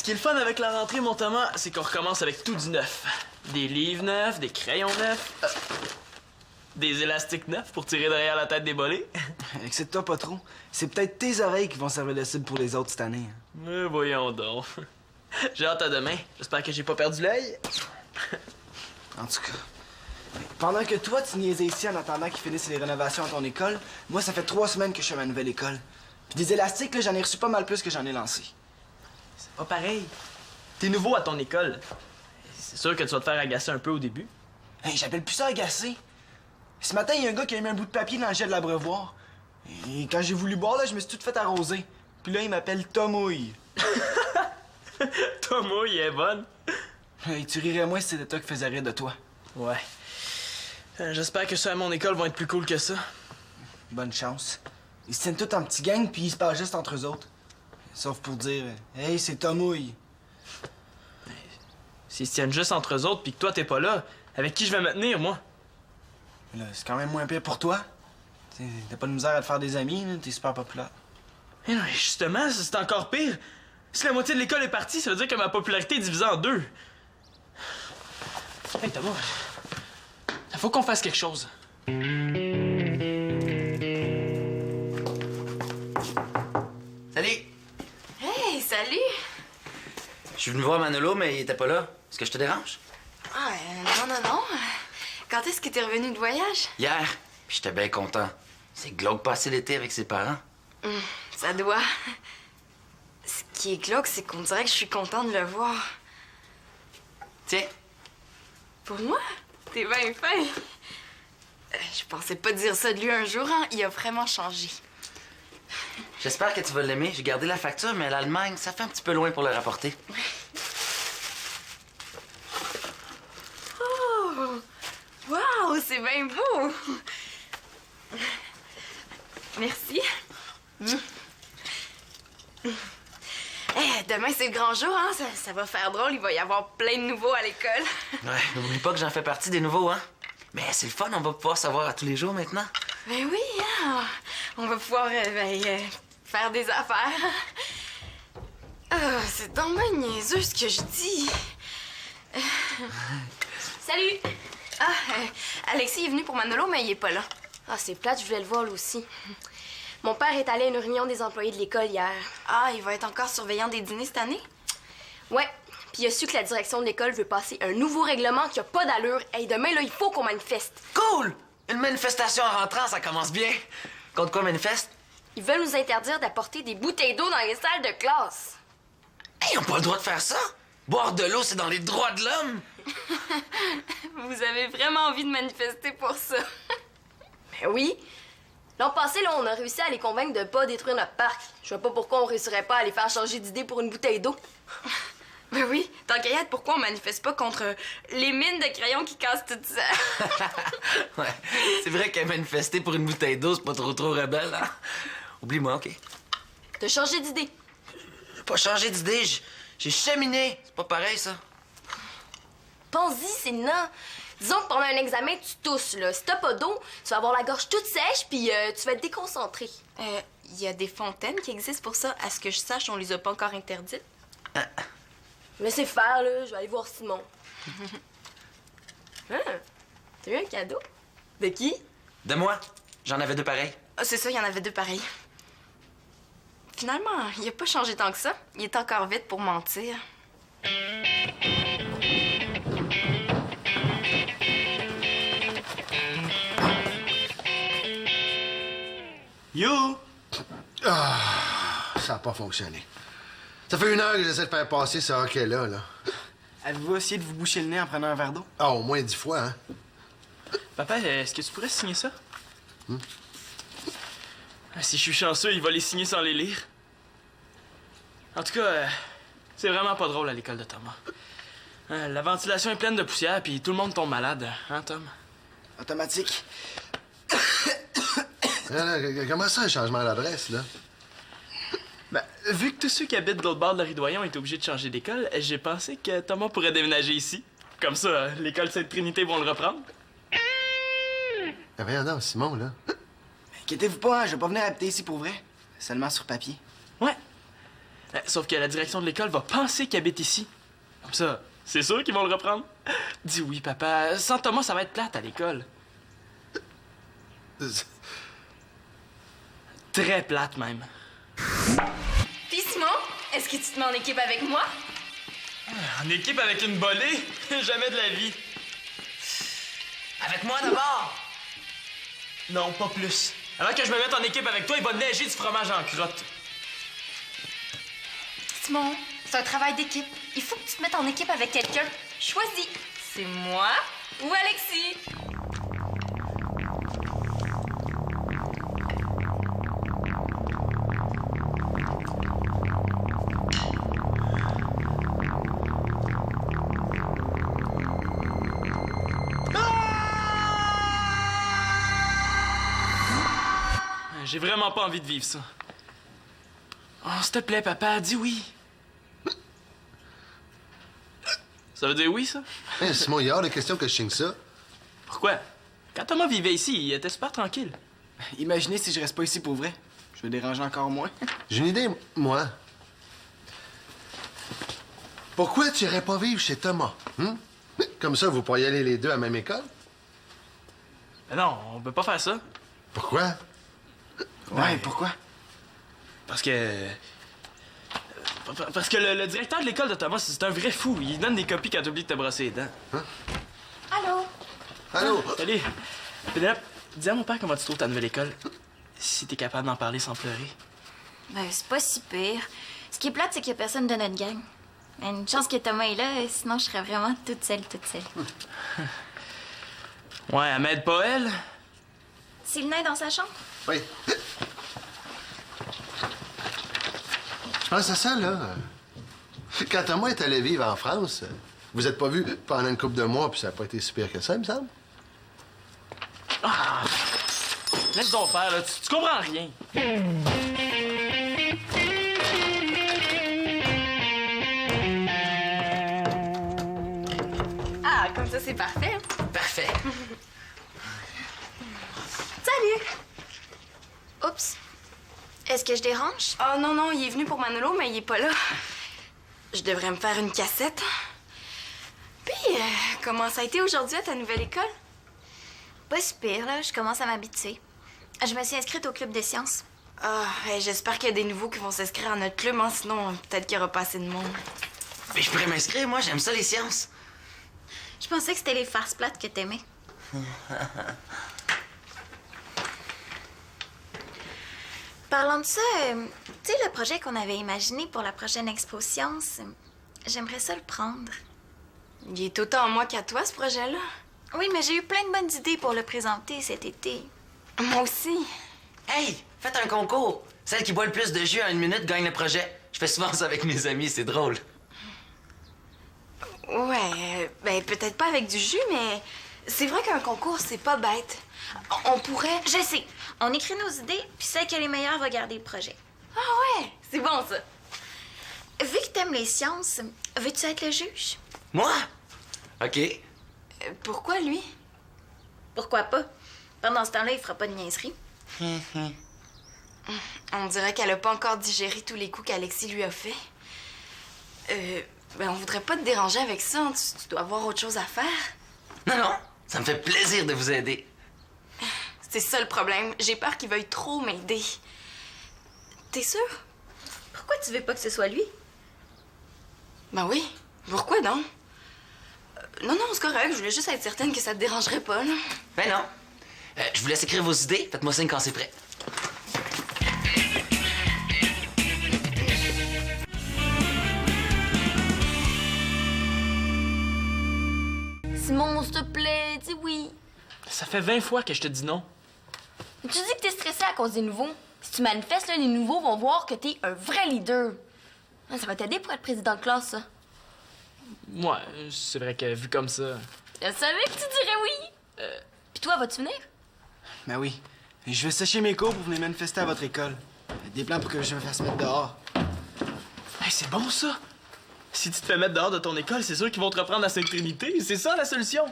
Ce qui est le fun avec la rentrée, mon Thomas, c'est qu'on recommence avec tout du neuf. Des livres neufs, des crayons neufs, des élastiques neufs pour tirer derrière la tête des bolés. Excite-toi pas trop. C'est peut-être tes oreilles qui vont servir de cible pour les autres cette année. Mais voyons donc. J'ai hâte à demain. J'espère que j'ai pas perdu l'œil. En tout cas, pendant que toi, tu niaisais ici en attendant qu'ils finissent les rénovations à ton école, moi, ça fait 3 semaines que je suis à ma nouvelle école. Puis des élastiques, là, j'en ai reçu pas mal plus que j'en ai lancé. C'est pas pareil. T'es nouveau à ton école. C'est sûr que tu vas te faire agacer un peu au début. Hey, j'appelle plus ça agacer. Ce matin, il y a un gars qui a mis un bout de papier dans le jet de l'abreuvoir. Et quand j'ai voulu boire, là, je me suis tout fait arroser. Puis là, il m'appelle Tomouille. Thomas, il est bonne. Hey, tu rirais moins si c'était toi qui faisais rire de toi. Ouais. J'espère que ceux à mon école vont être plus cool que ça. Bonne chance. Ils se tiennent tous en petits gangs, puis ils se parlent juste entre eux autres. Sauf pour dire « Hey, c'est Tomouille ». S'ils se tiennent juste entre eux autres puis que toi, t'es pas là, avec qui je vais me tenir, moi? Là, c'est quand même moins pire pour toi. T'as pas de misère à te faire des amis, là. T'es super populaire. Mais non, justement, c'est encore pire. Si la moitié de l'école est partie, ça veut dire que ma popularité est divisée en deux. Hey, Thomas, il faut qu'on fasse quelque chose. Salut! Hey, salut! Je suis venu voir Manolo, mais il était pas là. Est-ce que je te dérange? Ah, non. Quand est-ce que t'es revenu de voyage? Hier. Puis j'étais bien content. C'est glauque passer l'été avec ses parents. Ça doit. Ce qui est glauque, c'est qu'on dirait que je suis contente de le voir. Tiens. Pour moi? T'es bien fin. Je pensais pas dire ça de lui un jour, hein. Il a vraiment changé. J'espère que tu vas l'aimer. J'ai gardé la facture, mais l'Allemagne, ça fait un petit peu loin pour le rapporter. Oh! Wow, c'est bien beau! Merci. Demain, c'est le grand jour, hein? Ça va faire drôle. Il va y avoir plein de nouveaux à l'école. Ouais, n'oublie pas que j'en fais partie des nouveaux, hein? Mais c'est le fun, on va pouvoir savoir à tous les jours maintenant. Ben oui, hein? On va pouvoir faire des affaires. Ah, c'est tellement niaiseux ce que je dis. Salut! Alexis est venu pour Manolo, mais il est pas là. Ah, c'est plate, je voulais le voir lui aussi. Mon père est allé à une réunion des employés de l'école hier. Ah, il va être encore surveillant des dîners cette année? Ouais, puis il a su que la direction de l'école veut passer un nouveau règlement qui a pas d'allure. Hey, demain, là, il faut qu'on manifeste. Cool! Une manifestation en rentrant, ça commence bien. Contre quoi manifeste? Ils veulent nous interdire d'apporter des bouteilles d'eau dans les salles de classe. Hey, ils ont pas le droit de faire ça! Boire de l'eau, c'est dans les droits de l'homme! Vous avez vraiment envie de manifester pour ça? Ben oui. L'an passé, là, on a réussi à les convaincre de pas détruire notre parc. Je vois pas pourquoi on réussirait pas à les faire changer d'idée pour une bouteille d'eau. Ben oui, tant qu'à y être, pourquoi on manifeste pas contre les mines de crayons qui cassent tout ça? Ouais, c'est vrai qu'à manifester pour une bouteille d'eau, c'est pas trop rebelle, hein? Oublie-moi, OK? T'as changé d'idée. J'ai pas changé d'idée, j'ai cheminé. C'est pas pareil, ça. Pense-y, c'est non. Disons que pendant un examen, tu tousses, là. Si t'as pas d'eau, tu vas avoir la gorge toute sèche, puis tu vas être déconcentré. Il y a des fontaines qui existent pour ça. À ce que je sache, on les a pas encore interdites. Laissez faire, là. Je vais aller voir Simon. T'as eu un cadeau? De qui? De moi. J'en avais 2 pareils. Ah, c'est ça, il y en avait 2 pareils. Finalement, il a pas changé tant que ça. Il est encore vite pour mentir. You! Ça n'a pas fonctionné. Ça fait 1 heure que j'essaie de faire passer ce hockey-là, là. Avez-vous essayé de vous boucher le nez en prenant un verre d'eau? Ah, au moins 10 fois, hein? Papa, est-ce que tu pourrais signer ça? Si je suis chanceux, il va les signer sans les lire. En tout cas, c'est vraiment pas drôle à l'école de Thomas. La ventilation est pleine de poussière, puis tout le monde tombe malade. Hein, Tom? Automatique. Comment ça, un changement d'adresse, là? Ben, vu que tous ceux qui habitent de l'autre bord de la Ridoyon étaient obligés de changer d'école, j'ai pensé que Thomas pourrait déménager ici. Comme ça, l'école Sainte-Trinité vont le reprendre. Ben voyons donc, Simon, là. Inquiétez-vous pas, hein, je vais pas venir habiter ici pour vrai. Seulement sur papier. Ouais. Sauf que la direction de l'école va penser qu'il habite ici. Comme ça, c'est sûr qu'ils vont le reprendre. Dis oui, papa. Sans Thomas, ça va être plate à l'école. Très plate, même. Puis Simon, est-ce que tu te mets en équipe avec moi? En équipe avec une bolée? Jamais de la vie. Avec moi d'abord! Non, pas plus. Avant que je me mette en équipe avec toi, il va neiger du fromage en crotte. Simon, c'est un travail d'équipe. Il faut que tu te mettes en équipe avec quelqu'un. Choisis. C'est moi ou Alexis. J'ai vraiment pas envie de vivre ça. Oh, s'il te plaît, papa, dis oui. Ça veut dire oui, ça? Hein, Simon, il y a hors de question que je signe ça. Pourquoi? Quand Thomas vivait ici, il était super tranquille. Imaginez si je reste pas ici pour vrai. Je vais déranger encore moins. J'ai une idée, moi. Pourquoi tu irais pas vivre chez Thomas? Hein? Comme ça, vous pourriez aller les deux à la même école? Mais non, on peut pas faire ça. Pourquoi? Ouais, pourquoi? Parce que... Parce que le directeur de l'école de Thomas, c'est un vrai fou. Il donne des copies quand t'oublies de te brosser les dents. Allô? Allô? Salut. Pénélope, dis à mon père comment tu trouves ta nouvelle école. Si t'es capable d'en parler sans pleurer. Ben, c'est pas si pire. Ce qui est plate, c'est qu'il y a personne de notre gang. Mais une chance que Thomas est là, sinon je serais vraiment toute seule. Ouais, elle m'aide pas, elle. C'est le nain dans sa chambre? Oui. Je pense à ça, là. Quand Thomas est allé vivre en France, vous êtes pas vus pendant une couple de mois, puis ça n'a pas été si pire que ça, il me semble. Laisse donc faire, là. Tu comprends rien. Ah, comme ça, c'est parfait. Parfait. Salut! Oups. Est-ce que je dérange? Oh non, non, il est venu pour Manolo, mais il est pas là. Je devrais me faire une cassette. Puis, comment ça a été aujourd'hui à ta nouvelle école? Pas si pire, là. Je commence à m'habituer. Je me suis inscrite au club des sciences. Ah, j'espère qu'il y a des nouveaux qui vont s'inscrire à notre club, hein, sinon peut-être qu'il y aura pas assez de monde. Mais je pourrais m'inscrire, moi, j'aime ça, les sciences. Je pensais que c'était les farces plates que t'aimais. Parlant de ça, tu sais, le projet qu'on avait imaginé pour la prochaine expo Science, j'aimerais ça le prendre. Il est autant à moi qu'à toi, ce projet-là. Oui, mais j'ai eu plein de bonnes idées pour le présenter cet été. Moi aussi. Hey, faites un concours. Celle qui boit le plus de jus en 1 minute gagne le projet. Je fais souvent ça avec mes amis, c'est drôle. Ouais, ben peut-être pas avec du jus, mais c'est vrai qu'un concours, c'est pas bête. On pourrait... Je sais. On écrit nos idées, puis celle qui a les meilleures va garder le projet. Ah ouais, c'est bon, ça. Vu que t'aimes les sciences, veux-tu être le juge? Moi? OK. Pourquoi, lui? Pourquoi pas? Pendant ce temps-là, il fera pas de niaiserie. On dirait qu'elle a pas encore digéré tous les coups qu'Alexis lui a fait. Ben on voudrait pas te déranger avec ça, hein. Tu dois avoir autre chose à faire. Non, non, ça me fait plaisir de vous aider. C'est ça le problème. J'ai peur qu'il veuille trop m'aider. T'es sûr? Pourquoi tu veux pas que ce soit lui? Ben oui. Pourquoi donc? Non, non, c'est correct. Je voulais juste être certaine que ça te dérangerait pas, là. Ben non. Je vous laisse écrire vos idées. Faites-moi signe quand c'est prêt. Simon, s'il te plaît, dis oui. Ça fait 20 fois que je te dis non. Tu dis que t'es stressé à cause des nouveaux. Si tu manifestes, là, les nouveaux vont voir que t'es un vrai leader. Ah, ça va t'aider pour être président de classe, ça. Ouais, c'est vrai que vu comme ça... Je savais que tu dirais oui. Puis toi, vas-tu venir? Ben oui. Je vais sécher mes cours pour venir manifester à votre école. Des plans pour que je me fasse mettre dehors. Hey, c'est bon, ça! Si tu te fais mettre dehors de ton école, c'est sûr qu'ils vont te reprendre à Sainte-Trinité. C'est ça, la solution.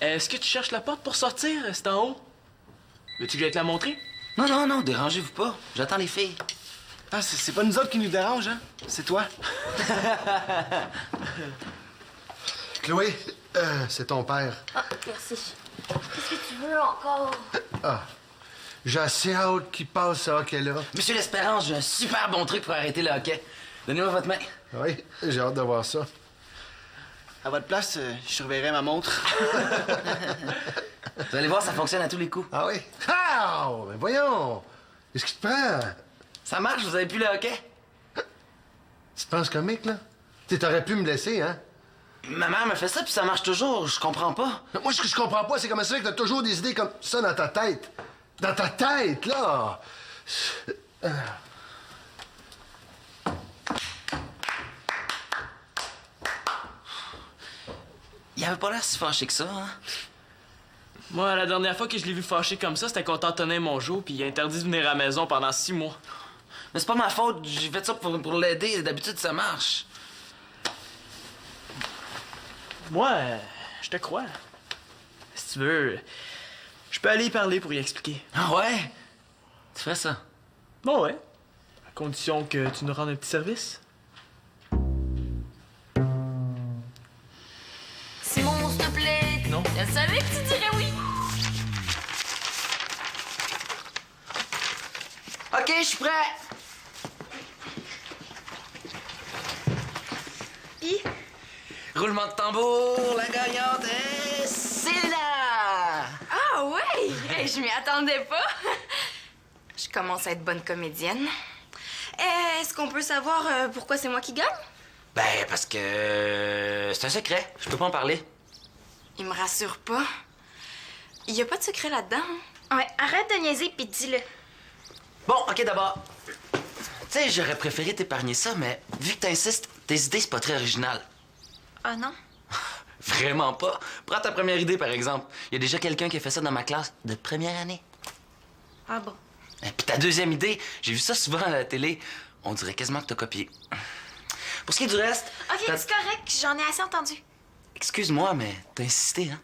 Est-ce que tu cherches la porte pour sortir? C'est en haut. Veux-tu que j'aille te la montrer? Non, non, non, dérangez-vous pas. J'attends les filles. Ah, c'est pas nous autres qui nous dérangent, hein? C'est toi. Chloé, c'est ton père. Ah, merci. Qu'est-ce que tu veux encore? Ah, j'ai assez hâte qu'il passe ce hockey-là. Monsieur l'Espérance, j'ai un super bon truc pour arrêter le hockey. Donnez-moi votre main. Oui, j'ai hâte de voir ça. À votre place, je surveillerai ma montre. Vous allez voir, ça fonctionne à tous les coups. Ah oui? Ah! Ben voyons! Qu'est-ce qui te prend? Ça marche, vous avez plus le hockey? Tu te penses comique, là? Tu t'aurais pu me laisser, hein? Ma mère me fait ça, puis ça marche toujours. Je comprends pas. Moi, ce que je comprends pas, c'est comment ça fait que t'as toujours des idées comme ça dans ta tête. Dans ta tête, là! Il avait pas l'air si fâché que ça, hein? Moi, la dernière fois que je l'ai vu fâché comme ça, c'était quand Antonin mon jour, puis il a interdit de venir à la maison pendant 6 mois. Mais c'est pas ma faute, j'ai fait ça pour l'aider. D'habitude, ça marche. Moi, je te crois. Si tu veux, je peux aller y parler pour y expliquer. Ah ouais? Tu ferais ça? Bon, ouais. À condition que tu nous rendes un petit service. Simon, s'il te plaît. Non. Je savais que tu dirais oui. OK, je suis prêt. Puis, Roulement de tambour, la gagnante est Célia! ah ouais! Hey, je m'y attendais pas. Je commence à être bonne comédienne. Est-ce qu'on peut savoir pourquoi c'est moi qui gagne? Ben, parce que c'est un secret. Je peux pas en parler. Il me rassure pas. Il y a pas de secret là-dedans. Ouais, arrête de niaiser pis dis-le. Bon, OK, d'abord. Tu sais, j'aurais préféré t'épargner ça, mais vu que t'insistes, tes idées, c'est pas très original. Ah non? Vraiment pas. Prends ta première idée, par exemple. Il y a déjà quelqu'un qui a fait ça dans ma classe de première année. Ah bon? Et puis ta deuxième idée, j'ai vu ça souvent à la télé. On dirait quasiment que t'as copié. Pour ce qui est du reste... OK, c'est correct, j'en ai assez entendu. Excuse-moi, mais t'as insisté, hein?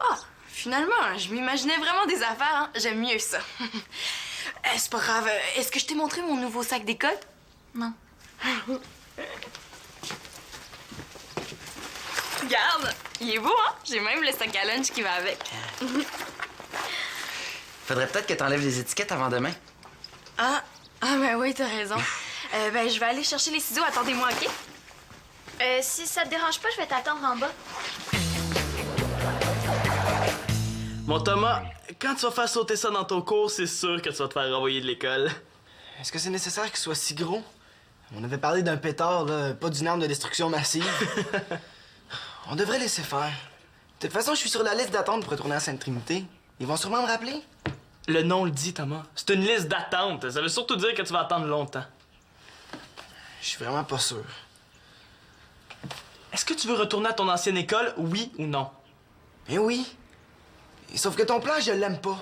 Ah, finalement, je m'imaginais vraiment des affaires, hein. J'aime mieux ça. C'est pas grave. Est-ce que je t'ai montré mon nouveau sac d'école? Non. Regarde, il est beau, hein? J'ai même le sac à lunch qui va avec. Faudrait peut-être que t'enlèves les étiquettes avant demain. Ben oui, t'as raison. Ben, je vais aller chercher les ciseaux. Attendez-moi, OK? Si ça te dérange pas, je vais t'attendre en bas. Mon Thomas, quand tu vas faire sauter ça dans ton cours, c'est sûr que tu vas te faire renvoyer de l'école. Est-ce que c'est nécessaire qu'il soit si gros? On avait parlé d'un pétard, là, pas d'une arme de destruction massive. On devrait laisser faire. De toute façon, je suis sur la liste d'attente pour retourner à Sainte-Trinité. Ils vont sûrement me rappeler. Le nom le dit, Thomas. C'est une liste d'attente. Ça veut surtout dire que tu vas attendre longtemps. Je suis vraiment pas sûr. Est-ce que tu veux retourner à ton ancienne école, oui ou non? Eh oui. Et sauf que ton plan, je l'aime pas.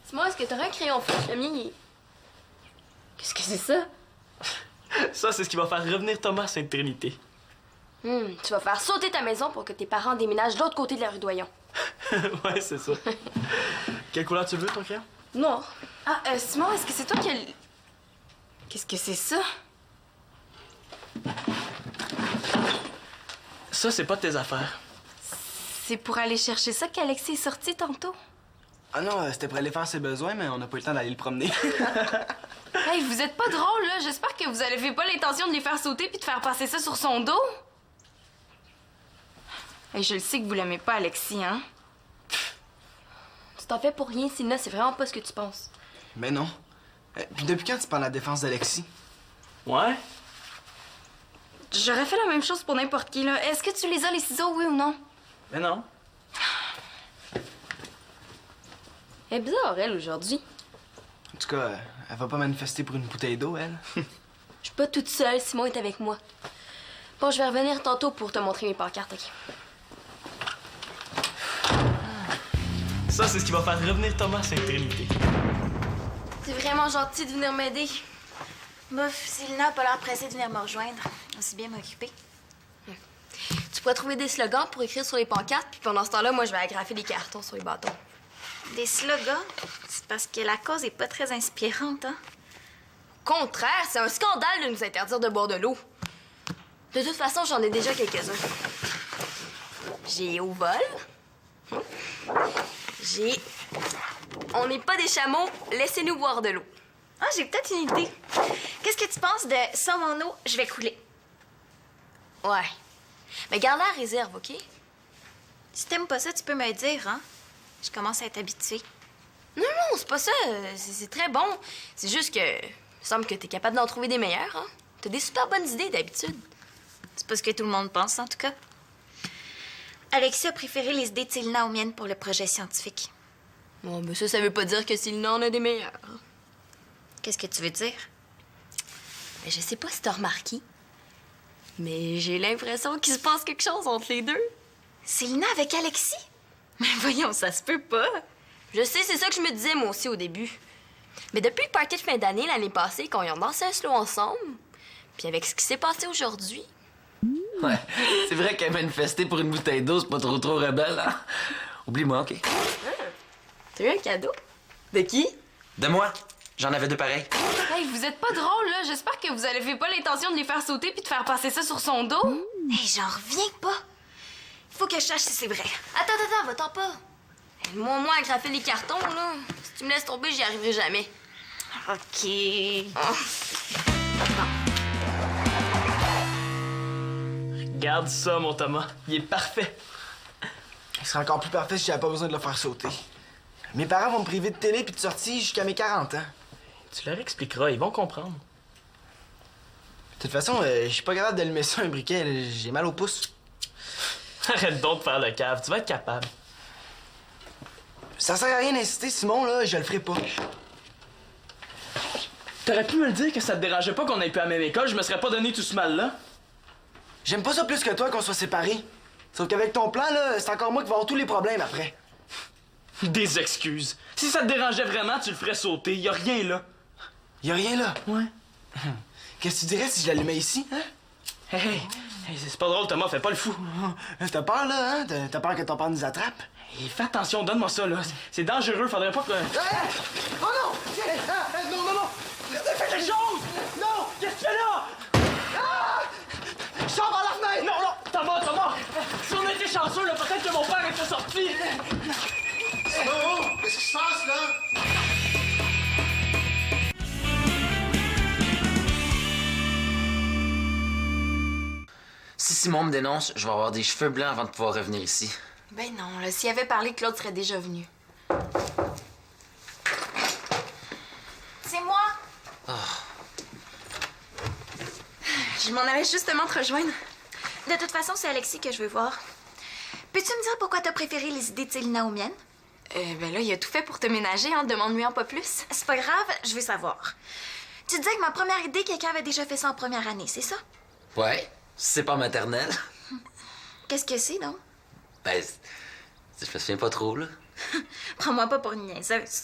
Simon, est-ce que t'aurais un crayon fouche? Le mien, il est... Qu'est-ce que c'est ça? Ça, c'est ce qui va faire revenir Thomas à Sainte-Trinité. Tu vas faire sauter ta maison pour que tes parents déménagent de l'autre côté de la rue Doyon. Ouais, c'est ça. Quelle couleur tu veux, ton crayon? Noir. Simon, est-ce que c'est toi qui as... Qu'est-ce que c'est ça? Ça, c'est pas de tes affaires. C'est pour aller chercher ça qu'Alexis est sorti tantôt. Ah non, c'était pour aller faire ses besoins, mais on n'a pas eu le temps d'aller le promener. Hey, vous êtes pas drôle, là. J'espère que vous avez pas l'intention de les faire sauter puis de faire passer ça sur son dos. Hey, je le sais que vous l'aimez pas, Alexis, hein? Tu t'en fais pour rien, Sina, c'est vraiment pas ce que tu penses. Mais non. Puis depuis quand tu parles de la défense d'Alexis? Ouais? J'aurais fait la même chose pour n'importe qui, là. Est-ce que tu les as, les ciseaux, oui ou non? Mais non. Elle est bizarre, elle, aujourd'hui. En tout cas, elle va pas manifester pour une bouteille d'eau, elle. Je suis pas toute seule, Simon est avec moi. Bon, je vais revenir tantôt pour te montrer mes pancartes, OK? Ça, c'est ce qui va faire revenir Thomas à Sainte-Trinité. C'est vraiment gentil de venir m'aider. Bof, Célina a pas l'air pressée de venir me rejoindre. Aussi bien m'occuper. Tu pourrais trouver des slogans pour écrire sur les pancartes, puis pendant ce temps-là, moi, je vais agrafer des cartons sur les bâtons. Des slogans? C'est parce que la cause est pas très inspirante, hein? Au contraire, c'est un scandale de nous interdire de boire de l'eau. De toute façon, j'en ai déjà quelques-uns. J'ai au vol. J'ai... On n'est pas des chameaux, laissez-nous boire de l'eau. Ah, j'ai peut-être une idée. Qu'est-ce que tu penses de ça, mon eau, je vais couler? Ouais. Mais garde-la à réserve, OK? Si t'aimes pas ça, tu peux me le dire, hein? Je commence à être habituée. Non, non, c'est pas ça. C'est très bon. C'est juste que... Il semble que t'es capable d'en trouver des meilleurs, hein? T'as des super bonnes idées, d'habitude. C'est pas ce que tout le monde pense, en tout cas. Alexis a préféré les idées de Célina aux miennes pour le projet scientifique. Bon, mais ça veut pas dire que Célina en a des meilleurs. Qu'est-ce que tu veux dire? Mais je sais pas si t'as remarqué, mais j'ai l'impression qu'il se passe quelque chose entre les deux. Célina avec Alexis? Mais voyons, ça se peut pas. Je sais, c'est ça que je me disais, moi aussi, au début. Mais depuis le party de fin d'année, l'année passée, quand ils ont dansé un slow ensemble, puis avec ce qui s'est passé aujourd'hui... Ouais, c'est vrai qu'elle manifesté pour une bouteille d'eau, c'est pas trop rebelle, hein? Oublie-moi, OK? T'as eu un cadeau? De qui? De moi. J'en avais deux pareils. Hey, vous êtes pas drôle, là. J'espère que vous avez pas l'intention de les faire sauter puis de faire passer ça sur son dos. Hey, j'en reviens pas. Faut que je sache si c'est vrai. Attends, va-t'en pas. Moi, à graffer les cartons, là, si tu me laisses tomber, j'y arriverai jamais. OK. Regarde ça, mon Thomas. Il est parfait. Il serait encore plus parfait si j'avais pas besoin de le faire sauter. Mes parents vont me priver de télé puis de sortie jusqu'à mes 40 ans. Tu leur expliqueras, ils vont comprendre. De toute façon, je suis pas capable d'allumer ça un briquet, là. J'ai mal au pouce. Arrête donc de faire le cave, tu vas être capable. Ça sert à rien d'insister, Simon, là, je le ferai pas. T'aurais pu me le dire que ça te dérangeait pas qu'on aille plus à la même école, je me serais pas donné tout ce mal-là. J'aime pas ça plus que toi qu'on soit séparés. Sauf qu'avec ton plan, là, c'est encore moi qui vais avoir tous les problèmes après. Des excuses. Si ça te dérangeait vraiment, tu le ferais sauter. Y a rien là. Y a rien là. Ouais. Qu'est-ce que tu dirais si je l'allumais ici, hein? Hey, c'est pas drôle, Thomas, fais pas le fou. T'as peur, là, hein? T'as peur que ton père nous attrape? Hey, fais attention, donne-moi ça, là. C'est dangereux, faudrait pas que... Oh non! Non! Fais quelque chose! Non! Qu'est-ce que tu fais là? Je sors par la fenêtre! Non! Thomas! Si on était chanceux, là, peut-être que mon père était sorti. Oh! Qu'est-ce qui se passe, là? Si Simon me dénonce, je vais avoir des cheveux blancs avant de pouvoir revenir ici. Ben non, là, s'il avait parlé, Claude serait déjà venu. C'est moi. Je m'en allais justement te rejoindre. De toute façon, c'est Alexis que je veux voir. Peux-tu me dire pourquoi t'as préféré les idées de Célina aux miennes? Ben là, il a tout fait pour te ménager, hein, demande-lui en pas plus. C'est pas grave, je veux savoir. Tu disais que ma première idée, quelqu'un avait déjà fait ça en première année, c'est ça? Ouais, c'est pas maternel. Qu'est-ce que c'est, donc? Ben, je me souviens pas trop, là. Prends-moi pas pour une niaiseuse.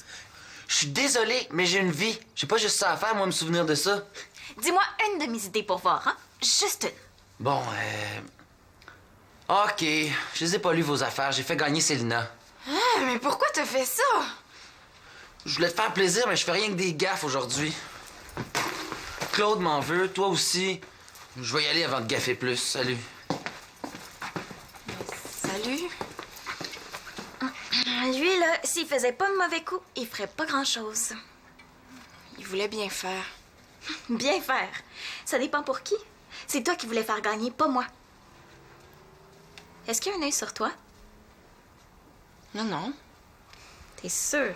Je suis désolé, mais j'ai une vie. J'ai pas juste ça à faire, moi, me souvenir de ça. Dis-moi une de mes idées pour voir, hein? Juste une. Bon, OK, je les ai pas lues, vos affaires. J'ai fait gagner Célina. Ah, mais pourquoi t'as fait ça? Je voulais te faire plaisir, mais je fais rien que des gaffes aujourd'hui. Claude m'en veut, toi aussi. Je vais y aller avant de gaffer plus. Salut. Salut. Lui, là, s'il faisait pas de mauvais coups, il ferait pas grand-chose. Il voulait bien faire. Bien faire. Ça dépend pour qui. C'est toi qui voulais faire gagner, pas moi. Est-ce qu'il y a un œil sur toi? Non, non. T'es sûr?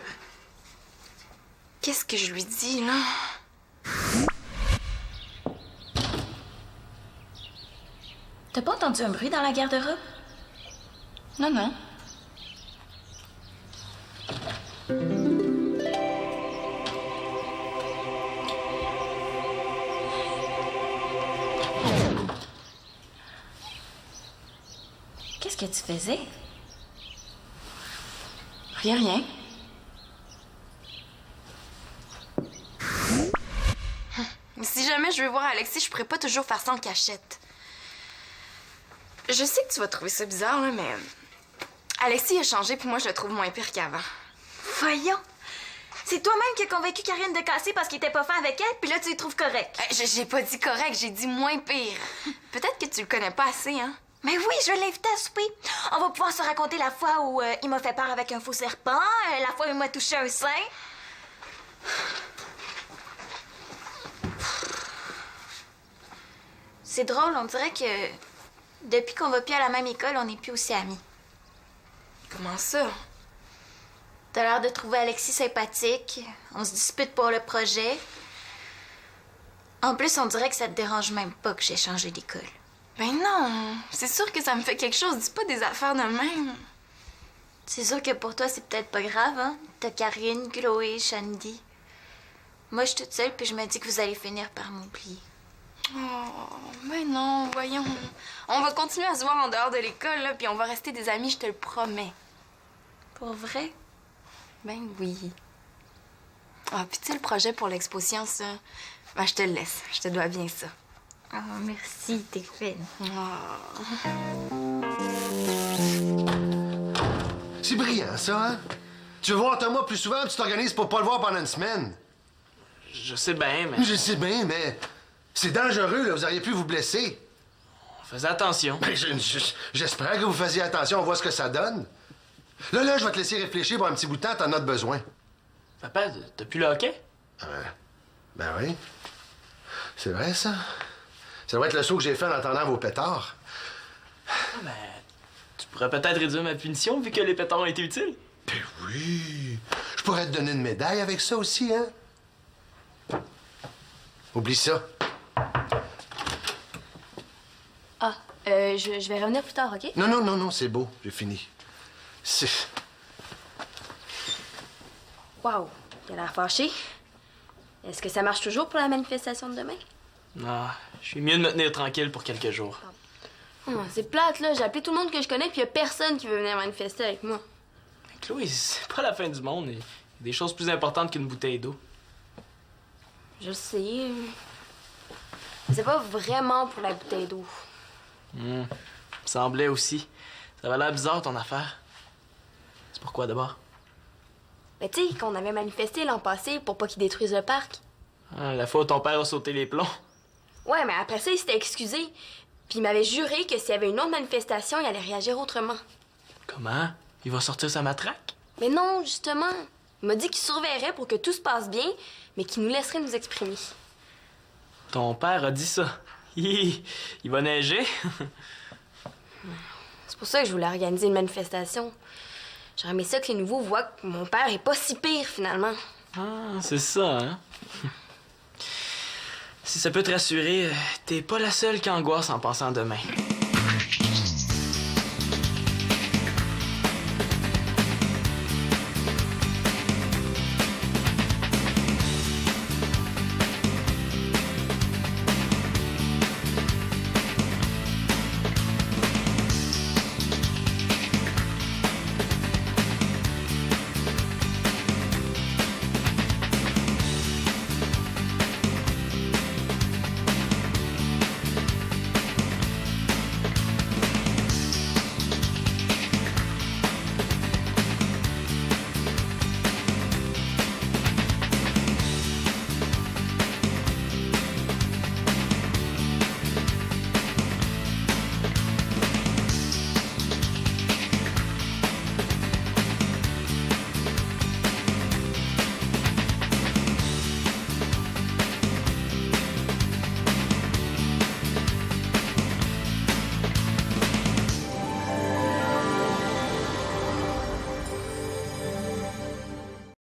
Qu'est-ce que je lui dis, là? T'as pas entendu un bruit dans la garde-robe? Non, non. Qu'est-ce que tu faisais? Rien. Si jamais je veux voir Alexis, je pourrais pas toujours faire ça en cachette. Je sais que tu vas trouver ça bizarre, là, mais... Alexis a changé, puis moi, je le trouve moins pire qu'avant. Voyons. C'est toi-même qui as convaincu Karine de casser parce qu'il était pas fin avec elle, puis là, tu le trouves correct. J'ai pas dit correct, j'ai dit moins pire. Peut-être que tu le connais pas assez, hein? Mais oui, je vais l'inviter à souper. On va pouvoir se raconter la fois où il m'a fait peur avec un faux serpent, la fois où il m'a touché un sein. C'est drôle, on dirait que depuis qu'on va plus à la même école, on n'est plus aussi amis. Comment ça? T'as l'air de trouver Alexis sympathique. On se dispute pour le projet. En plus, on dirait que ça te dérange même pas que j'ai changé d'école. Ben non, c'est sûr que ça me fait quelque chose. Dis pas des affaires de même. C'est sûr que pour toi, c'est peut-être pas grave, hein? T'as Karine, Chloé, Shandy. Moi, je suis toute seule, puis je me dis que vous allez finir par m'oublier. Oh, ben non, voyons. On va continuer à se voir en dehors de l'école, là, puis on va rester des amis, je te le promets. Pour vrai? Ben oui. Ah, puis tu sais, le projet pour l'expo science, ça, ben je te le laisse. Je te dois bien ça. Oh, merci, t'es fine. C'est brillant, ça, hein? Tu veux voir Thomas plus souvent, puis tu t'organises pour pas le voir pendant une semaine. Je sais bien, mais Je sais bien, mais c'est dangereux, là. Vous auriez pu vous blesser. on faisait attention. Ben, j'espère que vous faisiez attention, on voit ce que ça donne. Là, je vais te laisser réfléchir pour un petit bout de temps, t'en as besoin. Papa, t'as plus le hockey? Ben oui. C'est vrai, ça. Ça doit être le saut que j'ai fait en entendant vos pétards. Ah, ben, tu pourrais peut-être réduire ma punition vu que les pétards ont été utiles. Ben oui. Je pourrais te donner une médaille avec ça aussi, hein? Oublie ça. Ah, je vais revenir plus tard, OK? Non, c'est beau. J'ai fini. C'est... Wow, il a l'air fâché. Est-ce que ça marche toujours pour la manifestation de demain? Non, je suis mieux de me tenir tranquille pour quelques jours. C'est plate, là. J'ai appelé tout le monde que je connais, puis y a personne qui veut venir manifester avec moi. Chloé, c'est pas la fin du monde. Il y a des choses plus importantes qu'une bouteille d'eau. Je sais. Mais c'est pas vraiment pour la bouteille d'eau. Me semblait aussi. Ça avait l'air bizarre, ton affaire. C'est pourquoi, d'abord? Mais tu sais, qu'on avait manifesté l'an passé pour pas qu'ils détruisent le parc. Ah, la fois où ton père a sauté les plombs. Ouais, mais après ça, il s'était excusé. Puis il m'avait juré que s'il y avait une autre manifestation, il allait réagir autrement. Comment? Il va sortir sa matraque? Mais non, justement. Il m'a dit qu'il surveillerait pour que tout se passe bien, mais qu'il nous laisserait nous exprimer. Ton père a dit ça. Il va neiger? C'est pour ça que je voulais organiser une manifestation. J'aurais aimé ça que les nouveaux voient que mon père est pas si pire, finalement. Ah, c'est ça, hein? Si ça peut te rassurer, t'es pas la seule qui angoisse en pensant demain.